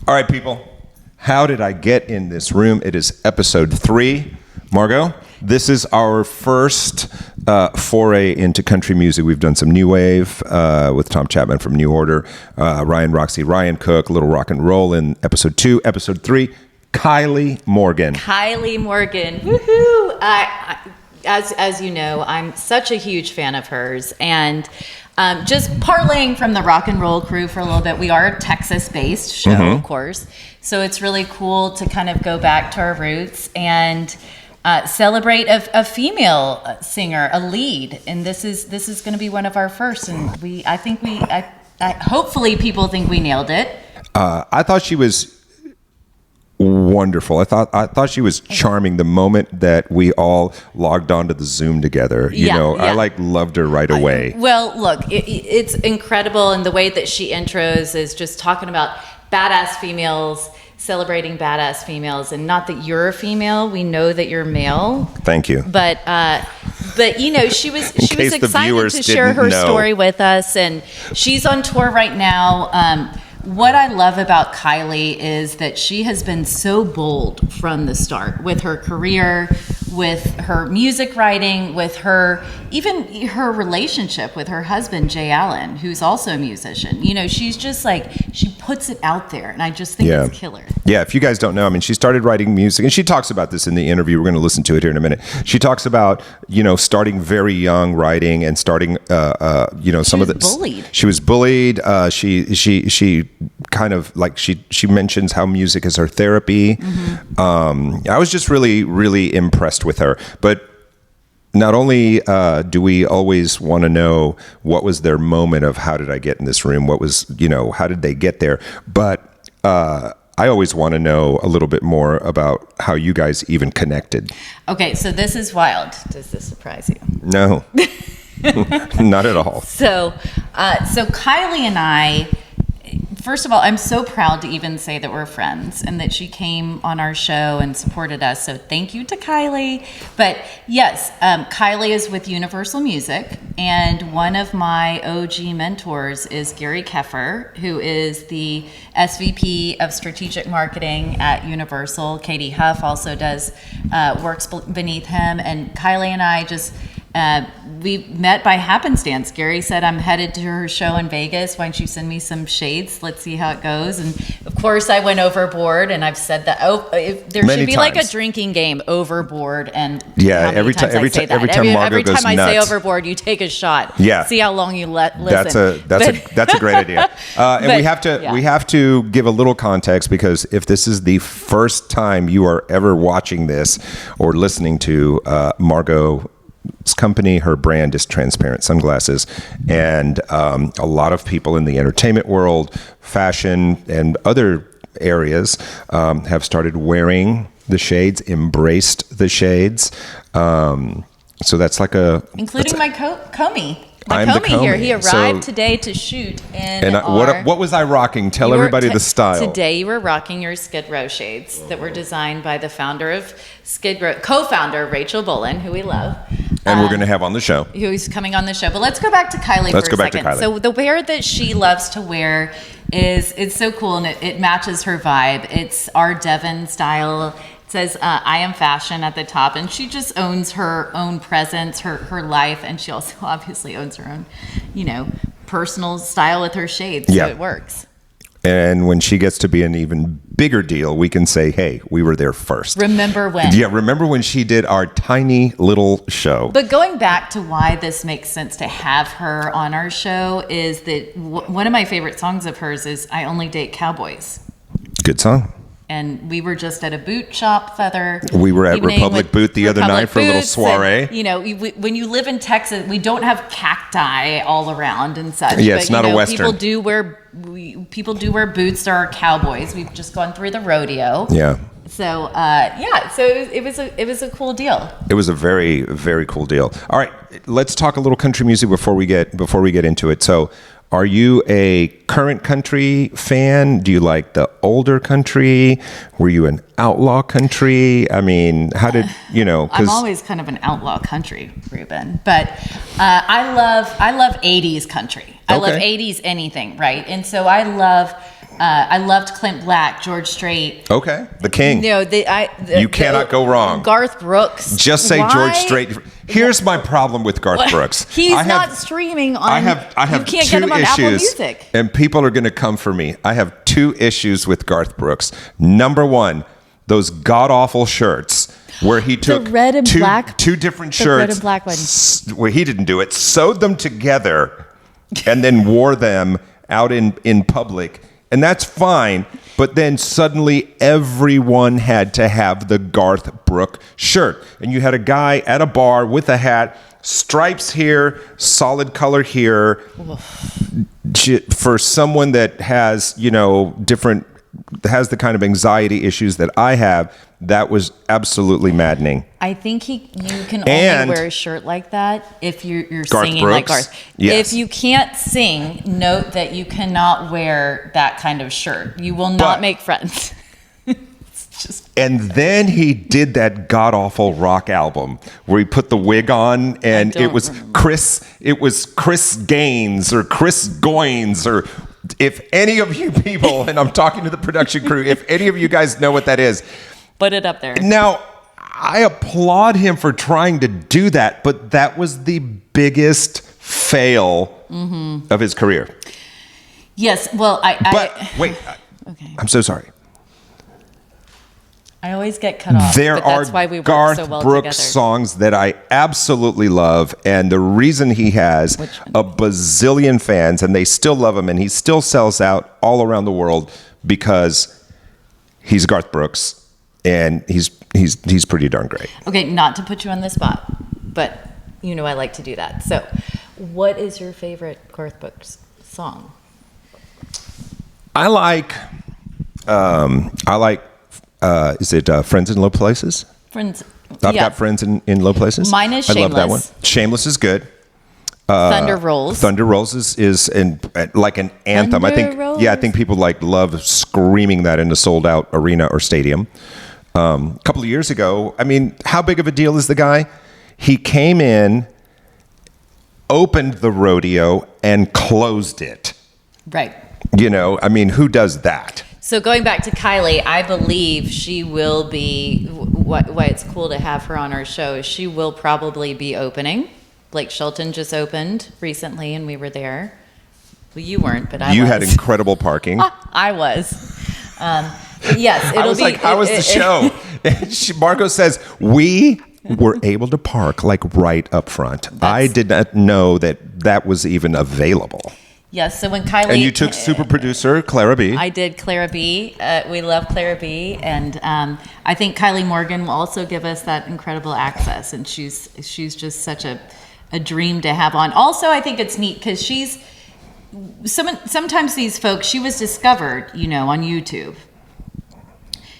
All right, people. How did I get in this room? It is episode 3. Margot, this is our first foray into country music. We've done some new wave with Tom Chapman from New Order, Ryan Roxy, Ryan Cook, a little rock and roll in episode 2. Episode 3, Kylie Morgan. Kylie Morgan. Woohoo! As you know, I'm such a huge fan of hers. And just parlaying from the rock and roll crew for a little bit, we are a Texas-based show, of course. So it's really cool to kind of go back to our roots and celebrate a female singer, a lead. And this is going to be one of our first. And hopefully people think we nailed it. I thought she was wonderful. I thought she was charming the moment that we all logged onto the Zoom together. I loved her right away. Well, look, it's incredible, and the way that she intros is just talking about badass females, celebrating badass females, and not that you're a female. We know that you're male. Thank you. But she was excited to share her story with us, and she's on tour right now. What I love about Kylie is that she has been so bold from the start with her career, with her music writing, with even her relationship with her husband, Jay Allen, who's also a musician. She's just she puts it out there, and I just think it's killer. Yeah, if you guys don't know, she started writing music, and she talks about this in the interview. We're going to listen to it here in a minute. She talks about, starting very young writing and starting, some of the... bullied. She was bullied. She kind of she mentions how music is her therapy. I was just really, really impressed with her. But not only do we always want to know what was their moment of how did I get in this room, what was, how did they get there, but I always want to know a little bit more about how you guys even connected. Okay, so this is wild. Does this surprise you? No, not at all. So Kylie and I, first of all, I'm so proud to even say that we're friends and that she came on our show and supported us. So thank you to Kylie. But yes, Kylie is with Universal Music, and one of my OG mentors is Gary Keffer, who is the SVP of Strategic Marketing at Universal. Katie Huff also works beneath him, and Kylie and I just... we met by happenstance. Gary said, I'm headed to her show in Vegas. Why don't you send me some shades? Let's see how it goes. And of course I went overboard, and I've said that. There Many should be times. like a drinking game, overboard. And every time Margot goes I nuts. say overboard, you take a shot. Yeah. See how long you listen. That's a great idea. And we have to give a little context, because if this is the first time you are ever watching this or listening to Margot's company, her brand is Transparent Sunglasses, and a lot of people in the entertainment world, fashion, and other areas have started wearing the shades, embraced the shades. So that's including my Comey. My Comey here. He arrived today to shoot in what was I rocking? Tell everybody the style. Today you were rocking your Skid Row shades that were designed by the founder of Skid Row, co-founder Rachel Bolin, who we love. And we're going to have on the show. Who's coming on the show. But let's go back to Kylie for a second. So the wear that she loves to wear it's so cool, and it matches her vibe. It's our Devon style. It says, I am fashion at the top, and she just owns her own presence, her life, and she also obviously owns her own, personal style with her shades, so it works. And when she gets to be an even bigger deal, we can say, hey, we were there first. Remember when? Yeah, remember when she did our tiny little show. But going back to why this makes sense to have her on our show is that one of my favorite songs of hers is I Only Date Cowboys. Good song. And we were just at a boot shop, Feather. We were at Republic Boot the other night for a little soiree. And, when you live in Texas, we don't have cacti all around and such. Yeah, it's not a Western. People do wear boots. There are cowboys. We've just gone through the rodeo. Yeah. So so it was a cool deal. It was a very, very cool deal. All right, let's talk a little country music before we get into it. So, are you a current country fan? Do you like the older country? Were you an outlaw country? How did I'm always kind of an outlaw country, Ruben. But I love 80s country. I love 80s anything, right? And so I love I loved Clint Black, George Strait. Okay, the king. You know, you cannot go wrong. Garth Brooks. Just say George Strait. Here's my problem with Garth Brooks. He's not streaming on. I have you can't two get him on issues, Apple Music. And people are going to come for me. I have 2 issues with Garth Brooks. Number 1, those god awful shirts where he took the red and black, 2 different shirts. Red and black ones. Where he didn't do it, sewed them together, and then wore them out in public. And that's fine. But then suddenly everyone had to have the Garth Brooks shirt. And you had a guy at a bar with a hat, stripes here, solid color here. For someone that has, has the kind of anxiety issues that I have, that was absolutely maddening. I think you can only wear a shirt like that if you're singing Brooks? like Garth. Yes. If you can't sing, note that you cannot wear that kind of shirt. You will not make friends. And then he did that god awful rock album where he put the wig on, and it was Chris Gaines or Chris Goins, or if any of you people, and I'm talking to the production crew, if any of you guys know what that is, put it up there. Now, I applaud him for trying to do that, but that was the biggest fail of his career. Yes, well, wait. Okay. I'm so sorry. I always get cut off. There that's are why we work Garth so well Brooks together. songs that I absolutely love, and the reason he has a bazillion fans, and they still love him, and he still sells out all around the world because he's Garth Brooks. And he's pretty darn great. Okay, not to put you on the spot, but I like to do that. So, what is your favorite Garth Brooks song? I like. Is it Friends in Low Places? Friends. I've got friends in low places. Mine is I Shameless. love that one. Shameless is good. Thunder Rolls. Thunder Rolls is like an anthem. I think people love screaming that in a sold out arena or stadium. A couple of years ago, how big of a deal is the guy? He came in, opened the rodeo, and closed it. Right. Who does that? So going back to Kylie, I believe she will be, why it's cool to have her on our show is she will probably be opening. Blake Shelton just opened recently, and we were there. Well, you weren't, but I was. You had incredible parking. I was. Yes, it'll be. How was the show? Margot says, we were able to park right up front. I did not know that was even available. Yes, so when Kylie... And you took super producer Clara B. I did Clara B. We love Clara B. And I think Kylie Morgan will also give us that incredible access. And she's just such a dream to have on. Also, I think it's neat because she's... Sometimes these folks, she was discovered, on YouTube.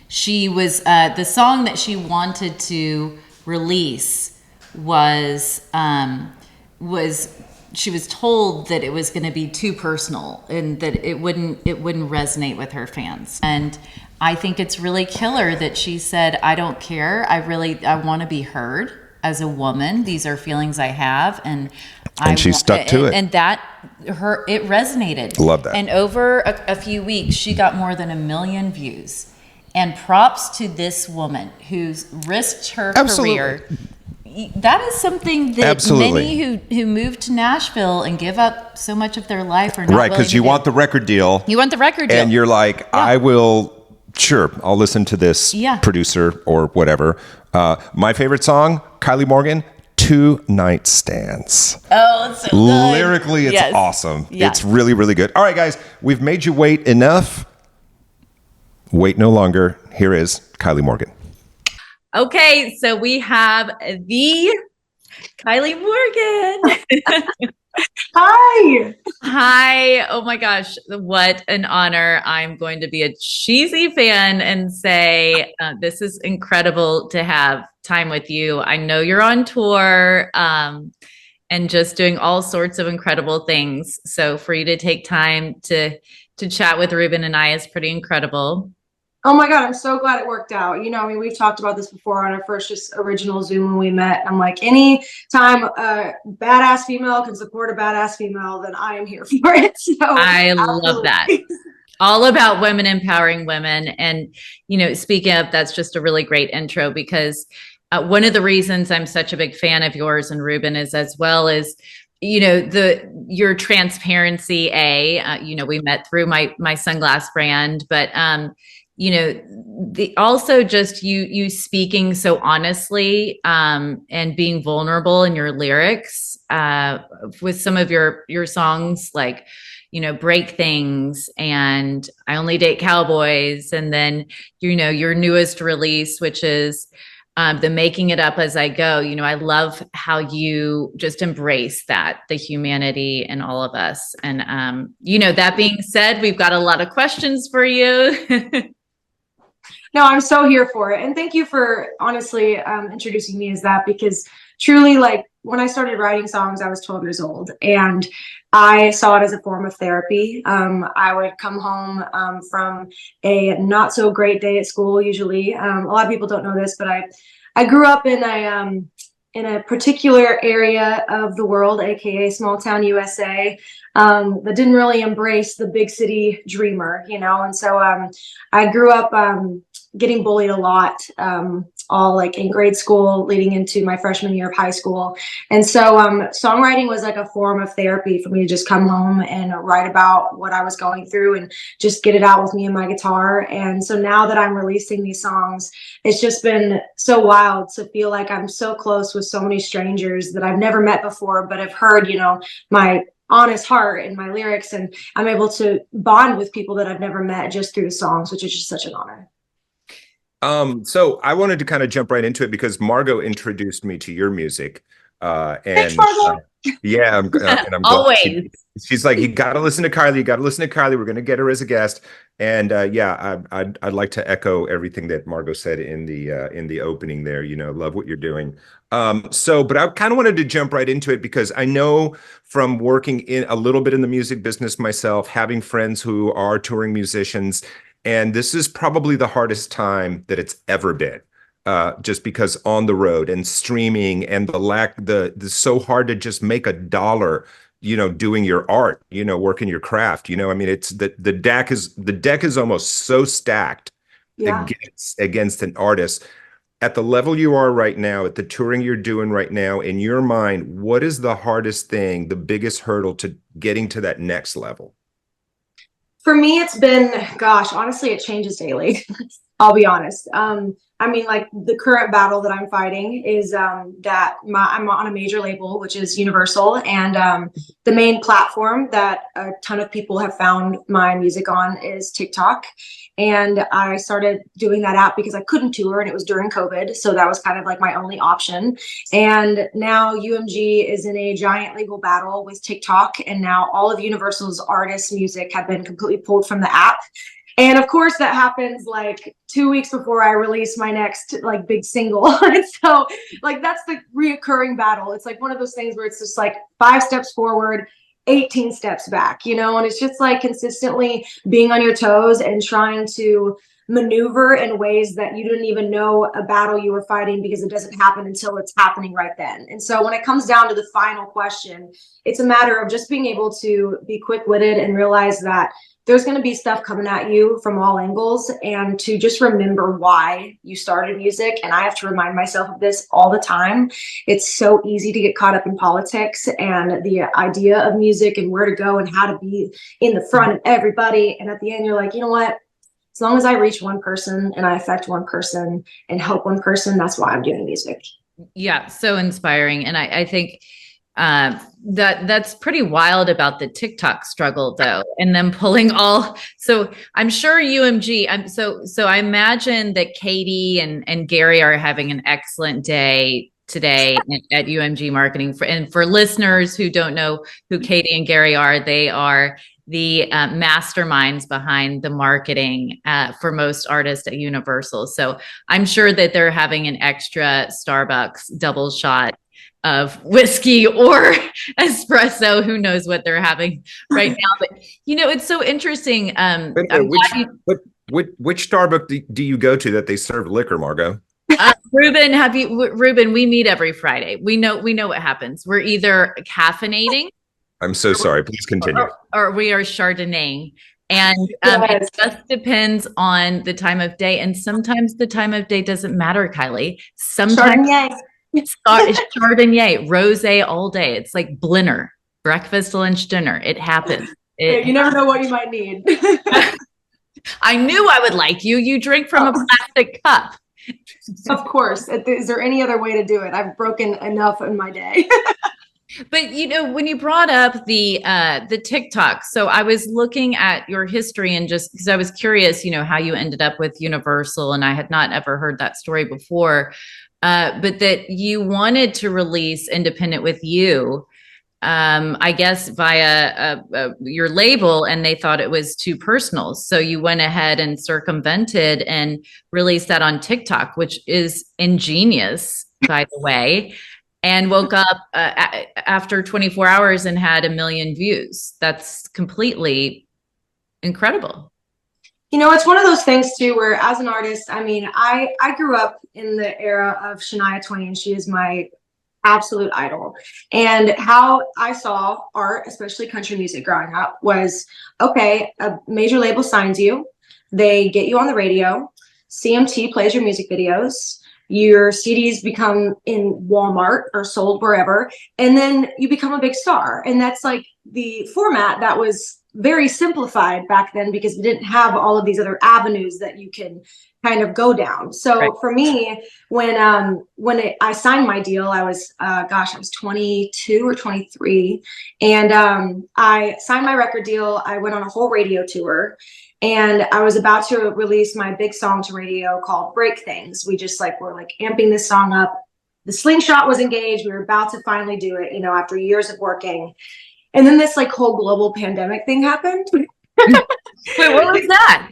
She was... the song that she wanted to release was she was told that it was going to be too personal and that it wouldn't resonate with her fans. And I think it's really killer that she said, I don't care. I want to be heard as a woman. These are feelings I have. And she stuck to it. And it resonated. Love that. And over a few weeks, she got more than 1 million views. And props to this woman who's risked her career. That is something that many who move to Nashville and give up so much of their life are not right, because you want the record deal. You want the record deal. And you're like, I'll listen to this producer or whatever. My favorite song, Kylie Morgan, 2 Night Stands. Oh, it's so good. Lyrically, it's awesome. Yes. It's really, really good. All right, guys, we've made you wait enough. Wait no longer. Here is Kylie Morgan. Okay, so we have the Kylie Morgan. Hi. Oh my gosh, what an honor. I'm going to be a cheesy fan and say this is incredible to have time with you. I know you're on tour and just doing all sorts of incredible things. So for you to take time to chat with Ruben and I is pretty incredible. Oh my God, I'm so glad it worked out. We've talked about this before on our first just original Zoom when we met. I'm like, any time a badass female can support a badass female, then I am here for it. So I love that. All about women empowering women. And, speaking of, that's just a really great intro, because one of the reasons I'm such a big fan of yours and Ruben is, as well as, your transparency. We met through my sunglass brand, but, also just you speaking so honestly, and being vulnerable in your lyrics, with some of your songs, like, Break Things and I Only Date Cowboys. And then, your newest release, which is the Making It Up As I Go. I love how you just embrace the humanity in all of us. And, that being said, we've got a lot of questions for you. No, I'm so here for it. And thank you for honestly introducing me as that, because truly, like, when I started writing songs, I was 12 years old, and I saw it as a form of therapy. I would come home from a not so great day at school. Usually, a lot of people don't know this, but I grew up in a particular area of the world, aka small town USA, that didn't really embrace the big city dreamer, and so I grew up getting bullied a lot, all like in grade school leading into my freshman year of high school. And so songwriting was like a form of therapy for me to just come home and write about what I was going through and just get it out with me and my guitar. And so now that I'm releasing these songs, it's just been so wild to feel like I'm so close with so many strangers that I've never met before, but have heard, my honest heart and my lyrics, and I'm able to bond with people that I've never met just through the songs, which is just such an honor. So I wanted to kind of jump right into it because Margot introduced me to your music. Thanks, Margot. Yeah, I'm always. She's like, you got to listen to Kylie. You got to listen to Kylie. We're going to get her as a guest. And I'd like to echo everything that Margot said in the opening there. Love what you're doing. But I kind of wanted to jump right into it because I know from working in a little bit in the music business myself, having friends who are touring musicians, and this is probably the hardest time that it's ever been. Just because on the road and streaming and the so hard to just make a dollar, doing your art, working your craft, I mean, it's the deck is almost so stacked against an artist at the level you are right now, at the touring you're doing right now. In your mind, what is the hardest thing, the biggest hurdle to getting to that next level? For me, it's been, gosh, honestly, it changes daily. I'll be honest. I mean, like, the current battle that I'm fighting is that I'm on a major label, which is Universal, and the main platform that a ton of people have found my music on is TikTok. And I started doing that app because I couldn't tour, and it was during COVID, so that was kind of like my only option. And now UMG is in a giant legal battle with TikTok, and now all of Universal's artists' music have been completely pulled from the app. And of course, that happens like 2 weeks before I release my next like big single. And so like that's the reoccurring battle. It's like one of those things where it's just like 5 steps forward, 18 steps back, and it's just like consistently being on your toes and trying to maneuver in ways that you didn't even know a battle you were fighting, because it doesn't happen until it's happening right then. And so when it comes down to the final question, it's a matter of just being able to be quick-witted and realize that there's going to be stuff coming at you from all angles, and to just remember why you started music. And I have to remind myself of this all the time. It's so easy to get caught up in politics and the idea of music and where to go and how to be in the front of everybody. And at the end, you're like, you know what? As long as I reach one person and I affect one person and help one person, that's why I'm doing music. Yeah, so inspiring. And I think that's pretty wild about the TikTok struggle, though, and them pulling all. So I'm sure UMG. So I imagine that Katie and Gary are having an excellent day today at UMG Marketing. And for listeners who don't know who Katie and Gary are, they are the masterminds behind the marketing for most artists at Universal. So I'm sure that they're having an extra Starbucks double shot of whiskey or espresso. Who knows what they're having right now? But it's so interesting. Which Starbucks do you go to that they serve liquor, Margot? Ruben, we meet every Friday. We know what happens. We're either caffeinating. I'm so sorry. Please continue. Or we are Chardonnaying. And Yes. it just depends on the time of day. And sometimes the time of day doesn't matter, Kylie. Sometimes Chardonnay. it's Chardonnay, rosé all day. It's like Blinner, breakfast, lunch, dinner. It happens. Yeah, you never know what you might need. I knew I would like you. You drink from a plastic cup. Of course. Is there any other way to do it? I've broken enough in my day. But when you brought up the TikTok, so I was looking at your history and just because I was curious, how you ended up with Universal, and I had not ever heard that story before. But that you wanted to release Independent with You, I guess via your label, and they thought it was too personal. So you went ahead and circumvented and released that on TikTok, which is ingenious, by the way. And woke up after 24 hours and had 1 million views. That's completely incredible. It's one of those things too, where as an artist, I grew up in the era of Shania Twain. She is my absolute idol. And how I saw art, especially country music growing up, was okay, a major label signs you, they get you on the radio, CMT plays your music videos, your CDs become in Walmart or sold wherever, and then you become a big star. And that's like the format that was very simplified back then because we didn't have all of these other avenues that you can kind of go down. So right. For me, when I signed my deal, I was, I was 22 or 23. And I signed my record deal. I went on a whole radio tour. And I was about to release my big song to radio called Break Things. We just were amping this song up. The slingshot was engaged. We were about to finally do it, after years of working. And then this whole global pandemic thing happened. Wait, what was that?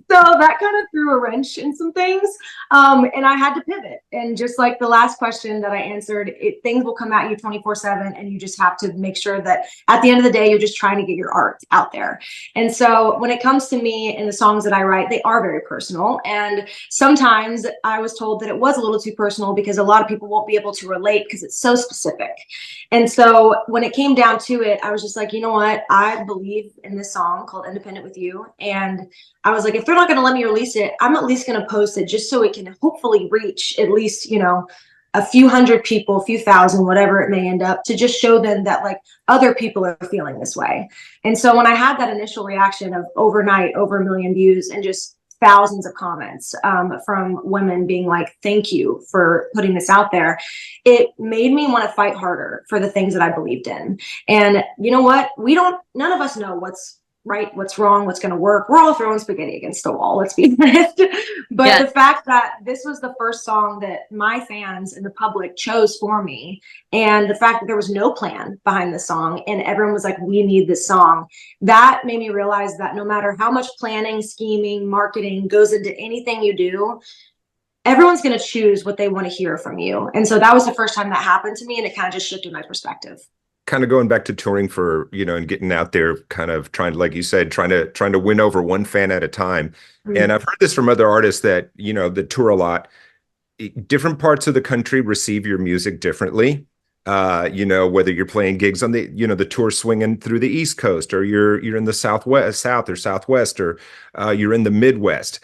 So that kind of threw a wrench in some things. And I had to pivot. And just like the last question that I answered, things will come at you 24/7. And you just have to make sure that at the end of the day, you're just trying to get your art out there. And so when it comes to me and the songs that I write, they are very personal. And sometimes I was told that it was a little too personal because a lot of people won't be able to relate because it's so specific. And so when it came down to it, I was just like, you know what? I believe in this song called Independent with You. And I was like, if they're not going to let me release it, I'm at least going to post it just so it can hopefully reach at least, a few hundred people, a few thousand, whatever it may end up, to just show them that other people are feeling this way. And so when I had that initial reaction of overnight, over 1 million views and just thousands of comments from women being like, thank you for putting this out there, it made me want to fight harder for the things that I believed in. And you know what? None of us know what's right, what's wrong, what's going to work. We're all throwing spaghetti against the wall, let's be honest. But yeah. The fact that this was the first song that my fans and the public chose for me, and the fact that there was no plan behind the song and everyone was like, we need this song, that made me realize that no matter how much planning, scheming, marketing goes into anything you do, everyone's going to choose what they want to hear from you. And so that was the first time that happened to me, and it kind of just shifted my perspective. Kind of going back to touring for, and getting out there, kind of trying to, like you said, trying to win over one fan at a time. Mm-hmm. And I've heard this from other artists that, that tour a lot. Different parts of the country receive your music differently. Whether you're playing gigs on the, the tour swinging through the East Coast, or you're in the South or Southwest, or you're in the Midwest.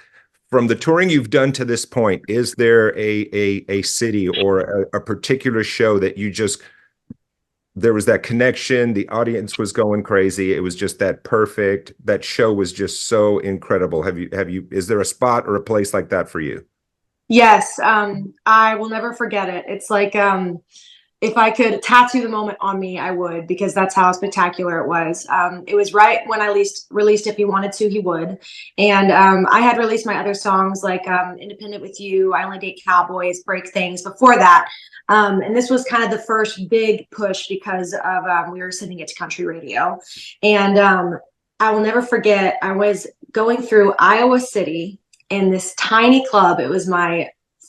From the touring you've done to this point, is there a city or a particular show that you just, there was that connection, the audience was going crazy, it was just that show was just so incredible? Is there a spot or a place like that for you? Yes. I will never forget it. It's like, if I could tattoo the moment on me, I would, because that's how spectacular it was. It was right when I released If He Wanted To, He Would. And I had released my other songs like Independent with You, I Only Date Cowboys, Break Things before that. And this was kind of the first big push because of we were sending it to country radio. And I will never forget, I was going through Iowa City in this tiny club. It was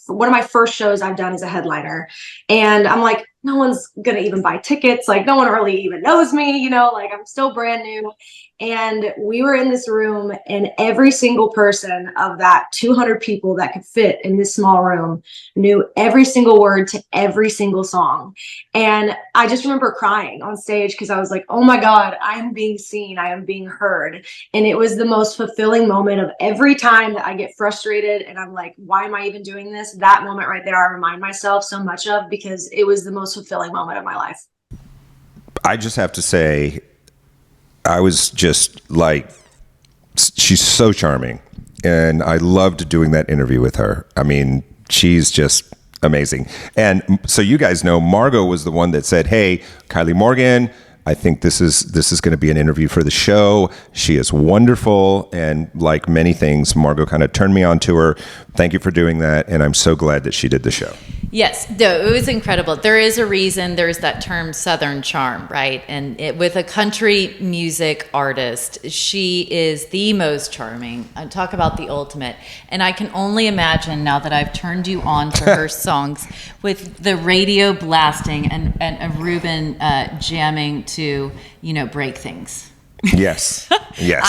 one of my first shows I've done as a headliner. And I'm like, no one's gonna even buy tickets. Like, no one really even knows me, you know, like I'm still brand new. And we were in this room, and every single person of that 200 people that could fit in this small room knew every single word to every single song. And I just remember crying on stage because I was like, oh my God, I am being seen, I am being heard. And it was the most fulfilling moment of every time that I get frustrated and I'm like, why am I even doing this? That moment right there, I remind myself so much of, because it was the most fulfilling moment of my life. I just have to say, I was just like, she's so charming. And I loved doing that interview with her. I mean, she's just amazing. And so you guys know, Margot was the one that said, hey, Kylie Morgan, I think this is going to be an interview for the show. She is wonderful. And like many things, Margot kind of turned me on to her. Thank you for doing that. And I'm so glad that she did the show. Yes, no, it was incredible. There is a reason there's that term Southern charm, right? And with a country music artist, she is the most charming. Talk about the ultimate. And I can only imagine now that I've turned you on to her songs with the radio blasting and Ruben jamming to, break things. Yes. Yes.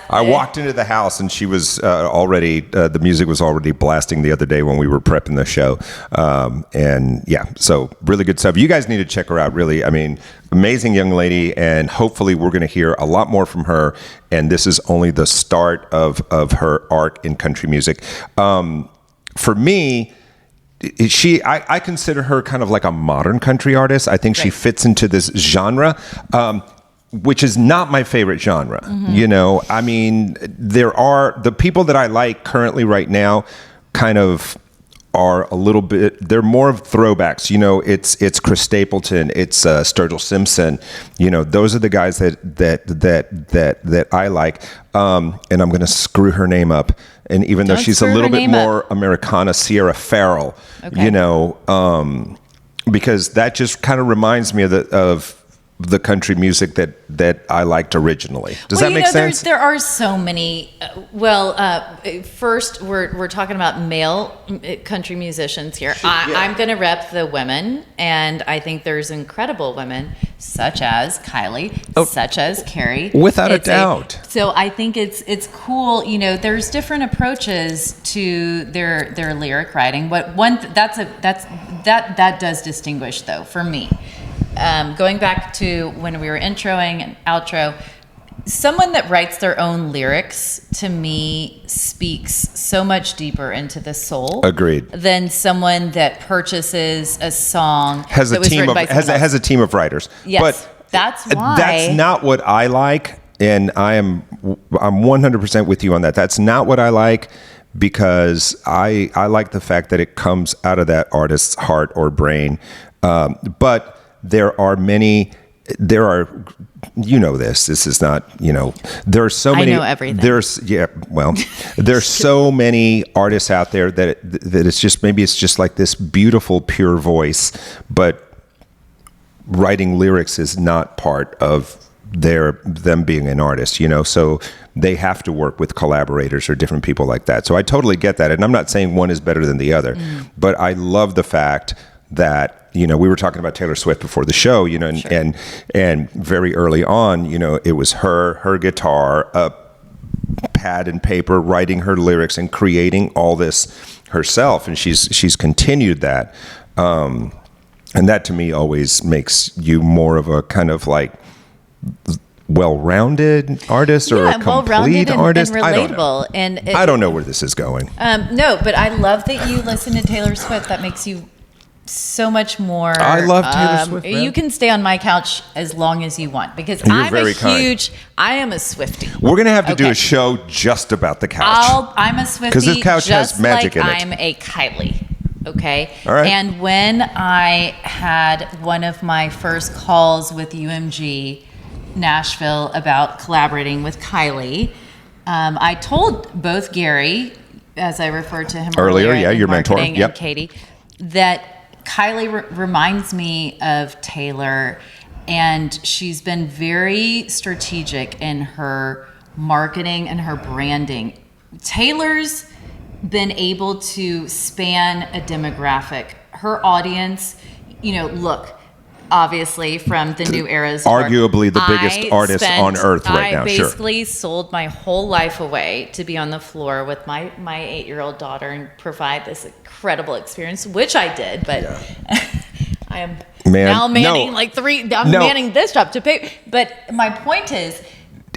I it. walked into the house and she was already, the music was already blasting the other day when we were prepping the show. And yeah, so really good stuff. You guys need to check her out, really. I mean, amazing young lady, and hopefully we're going to hear a lot more from her. And this is only the start of her arc in country music. For me, I consider her kind of like a modern country artist. I think she fits into this genre. Which is not my favorite genre. Mm-hmm. I mean, there are the people that I like currently right now kind of are a little bit, they're more of throwbacks. It's Chris Stapleton, it's Sturgill Simpson. Those are the guys that I like. And I'm going to screw her name up. And even though she's a little bit more Americana, Sierra Farrell, because that just kind of reminds me of the country music that I liked originally. Does that make sense? There are so many. First, we're talking about male country musicians here. I'm going to rep the women, and I think there's incredible women such as Kylie, such as Carrie. Without a doubt. So I think it's cool. There's different approaches to their lyric writing. But that does distinguish, though, for me. Going back to when we were introing and outro, someone that writes their own lyrics to me speaks so much deeper into the soul. Agreed. Than someone that purchases a song has a team of writers. Yes, but that's why. That's not what I like, and I'm 100% with you on that. That's not what I like, because I like the fact that it comes out of that artist's heart or brain. But there are this is not, there are so many, I know everything. There's so many artists out there that it's just, maybe it's just like this beautiful, pure voice, but writing lyrics is not part of them being an artist, so they have to work with collaborators or different people like that. So I totally get that. And I'm not saying one is better than the other, but I love the fact that, we were talking about Taylor Swift before the show, sure. and very early on, it was her guitar, a pad and paper, writing her lyrics and creating all this herself. And she's continued that. And that to me always makes you more of a kind of like well-rounded artist or a complete artist. And relatable. I don't know where this is going. No, but I love that you listen to Taylor Swift. That makes you so much more. I love Taylor Swift. You can stay on my couch as long as you want, because I am a Swiftie. We're gonna have to do a show just about the couch. I'm a Swiftie because this couch has magic in it. I'm a Kylie. Okay. All right. And when I had one of my first calls with UMG Nashville about collaborating with Kylie, I told both Gary, as I referred to him earlier, your mentor, and Katie, that Kylie reminds me of Taylor, and she's been very strategic in her marketing and her branding. Taylor's been able to span a demographic. Her audience, look, obviously from the new eras. Arguably the biggest artist on earth right now. I basically sold my whole life away to be on the floor with my 8-year-old daughter and provide this incredible experience, which I did, but I am now manning manning this job to pay. But my point is,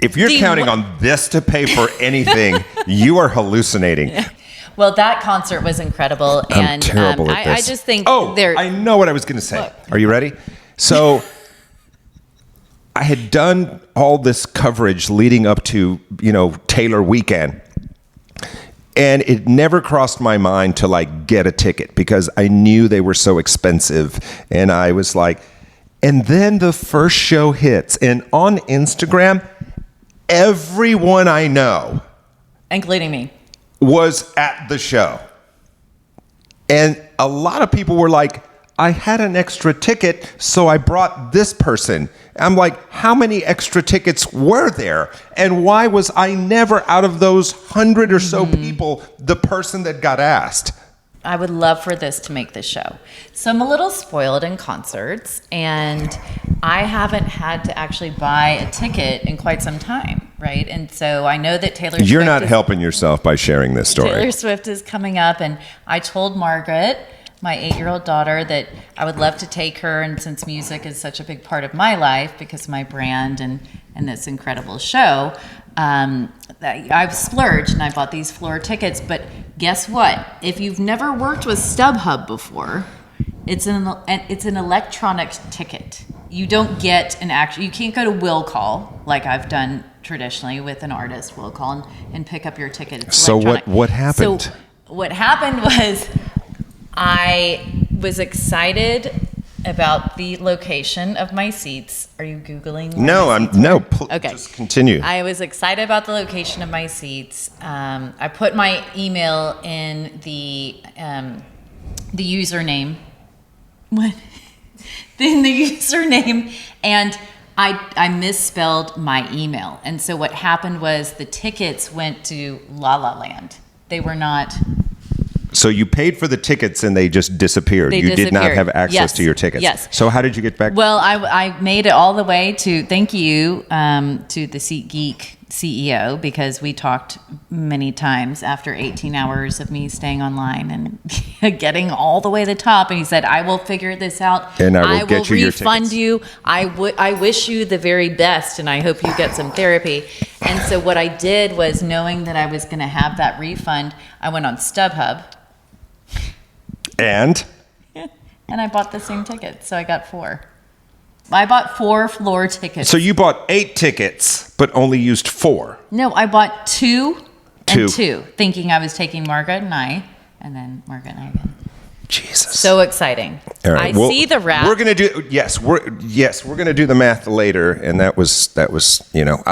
if you're counting on this to pay for anything, you are hallucinating. Well, that concert was incredible, and I just think I know what I was going to say. Look. Are you ready? So I had done all this coverage leading up to, Taylor weekend. And it never crossed my mind to get a ticket because I knew they were so expensive. And I was like, and then the first show hits. And on Instagram, everyone I know, including me, was at the show. And a lot of people were like, I had an extra ticket, so I brought this person. I'm like, how many extra tickets were there? And why was I never, out of those 100 or so people, the person that got asked? I would love for this to make the show. So I'm a little spoiled in concerts, and I haven't had to actually buy a ticket in quite some time, right? And so I know that Taylor Swift... You're not helping yourself by sharing this story. Taylor Swift is coming up, and I told Margaret, my 8-year-old daughter, that I would love to take her, and since music is such a big part of my life because of my brand and this incredible show, I've splurged and I bought these floor tickets. But guess what? If you've never worked with StubHub before, it's an electronic ticket. You don't get you can't go to will call like I've done traditionally with an artist will call and pick up your ticket. It's so electronic. what happened? So what happened was I was excited about the location of my seats. Are you Googling? Okay. Just continue. I was excited about the location of my seats. I put my email in the username. What? In the username, and I misspelled my email. And so what happened was the tickets went to La La Land. They were not... So you paid for the tickets and they just disappeared. You did not have access to your tickets. Yes. So how did you get back? Well, I made it all the way to, thank you to the SeatGeek CEO, because we talked many times after 18 hours of me staying online and getting all the way to the top. And he said, I will figure this out. And I will get you your tickets. Refund you. I wish you the very best, and I hope you get some therapy. And so what I did was, knowing that I was going to have that refund, I went on StubHub. And I bought the same ticket, so I got 4. I bought 4 floor tickets. So you bought 8 tickets, but only used 4. No, I bought 2 and 2, thinking I was taking Margaret and I, and then Margaret and I again. Jesus. So exciting. All right. I see the wrap. We're going to do, we're going to do the math later. And that was, I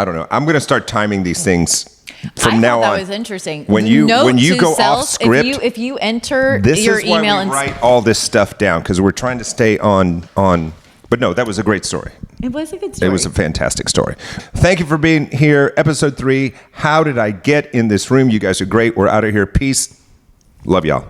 don't know. I'm going to start timing these things from now on. That was interesting. When you go off script, if you enter this your is why email we and write all this stuff down, because we're trying to stay on. But no, that was a great story. It was a good story. It was a fantastic story. Thank you for being here. Episode 3. How did I get in this room? You guys are great. We're out of here. Peace. Love y'all.